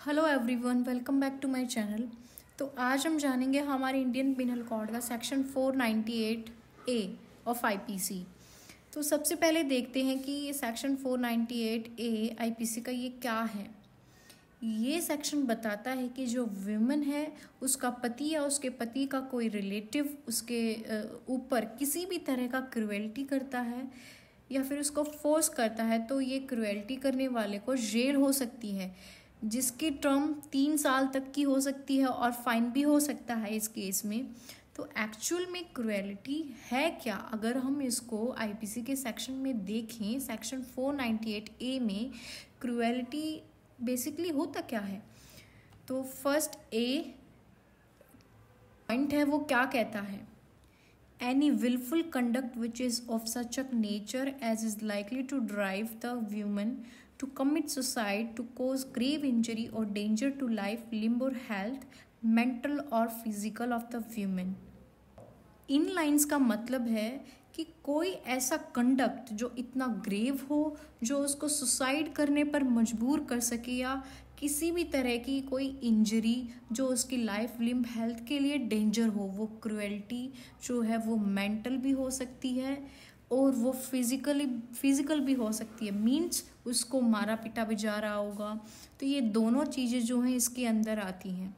Hello everyone, welcome back to my channel. तो आज हम जानेंगे हमारे इंडियन पिनल कोड का सेक्शन 498 ए ऑफ आईपीसी। तो सबसे पहले देखते हैं कि ये सेक्शन 498 ए आईपीसी का ये क्या है। ये सेक्शन बताता है कि जो विमेन है उसका पति या उसके पति का कोई रिलेटिव उसके ऊपर किसी भी तरह का क्रुएल्टी करता है या फिर उसको फोर्स करता है तो ये क्रुएल्टी करने वाले को जेल हो सकती है, जिसकी टर्म 3 साल तक की हो सकती है और फाइन भी हो सकता है इस केस में। तो एक्चुअल में क्रुएलिटी है क्या, अगर हम इसको आईपीसी के सेक्शन में देखें, सेक्शन 498 ए में क्रुएलिटी बेसिकली होता क्या है। तो फर्स्ट ए पॉइंट है, वो क्या कहता है, any wilful conduct which is of such a nature as is likely to drive the woman to commit suicide, to cause grave injury or danger to life, limb or health, mental or physical of the woman। In lines का मतलब है कि कोई ऐसा conduct जो इतना grave हो, जो उसको सुसाइड करने पर मजबूर कर सके, या किसी भी तरह की कोई इंजरी जो उसकी लाइफ लिम्ब हेल्थ के लिए डेंजर हो, वो क्रुएल्टी जो है वो मेंटल भी हो सकती है और वो फिजिकल भी हो सकती है। मीन्स उसको मारा पीटा भी जा रहा होगा। तो ये दोनों चीज़ें जो हैं इसके अंदर आती हैं।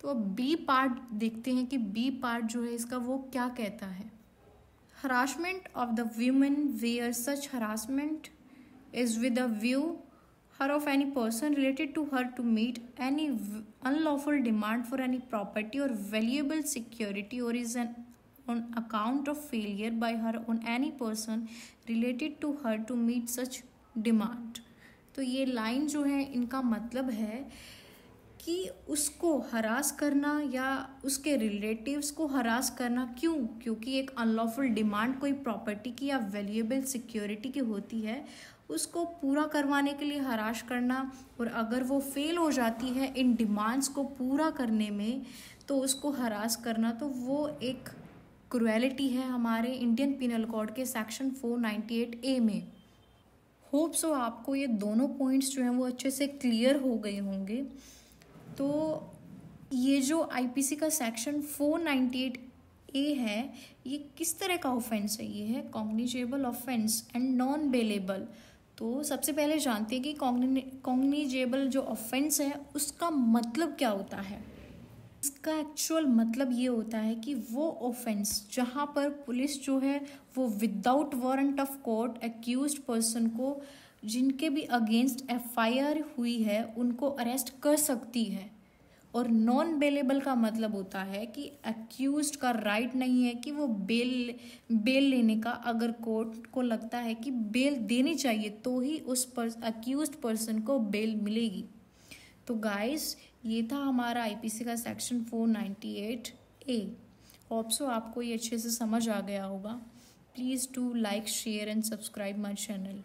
तो अब बी पार्ट देखते हैं कि बी पार्ट जो है इसका वो क्या कहता है। Harassment of the women where such harassment is with a view her of any person related to her to meet any unlawful demand for any property or valuable security, or is an on account of failure by her on any person related to her to meet such demand। तो ये line जो है इनका मतलब है कि उसको harass करना या उसके रिलेटिव्स को हरास करना, क्योंकि एक अनलॉफुल डिमांड कोई प्रॉपर्टी की या वैल्यूएबल सिक्योरिटी की होती है, उसको पूरा करवाने के लिए हरास करना, और अगर वो फेल हो जाती है इन डिमांड्स को पूरा करने में तो उसको हरास करना। तो वो एक क्रुएलिटी है हमारे इंडियन पिनल कोड के सेक्शन 498 ए में। होप सो आपको ये दोनों पॉइंट्स जो हैं वो अच्छे से क्लियर हो गए होंगे। तो ये जो आईपीसी का सेक्शन 498 ए है, ये किस तरह का ऑफेंस है, ये है cognizable offence and non bailable. तो सबसे पहले जानते हैं कि कॉग्निजेबल जो ऑफेंस है उसका मतलब क्या होता है। इसका एक्चुअल मतलब ये होता है कि वो ऑफेंस जहाँ पर पुलिस जो है वो without warrant of court accused person को, जिनके भी अगेंस्ट एफआईआर हुई है, उनको अरेस्ट कर सकती है। और नॉन बेलेबल का मतलब होता है कि एक्यूज्ड का राइट नहीं है कि वो बेल लेने का। अगर कोर्ट को लगता है कि बेल देनी चाहिए तो ही उस एक्यूज्ड पर्सन को बेल मिलेगी। तो गाइस, ये था हमारा आईपीसी का सेक्शन 498 ए। होप सो आपको ये अच्छे से समझ आ गया होगा। Please do like, share and subscribe my channel.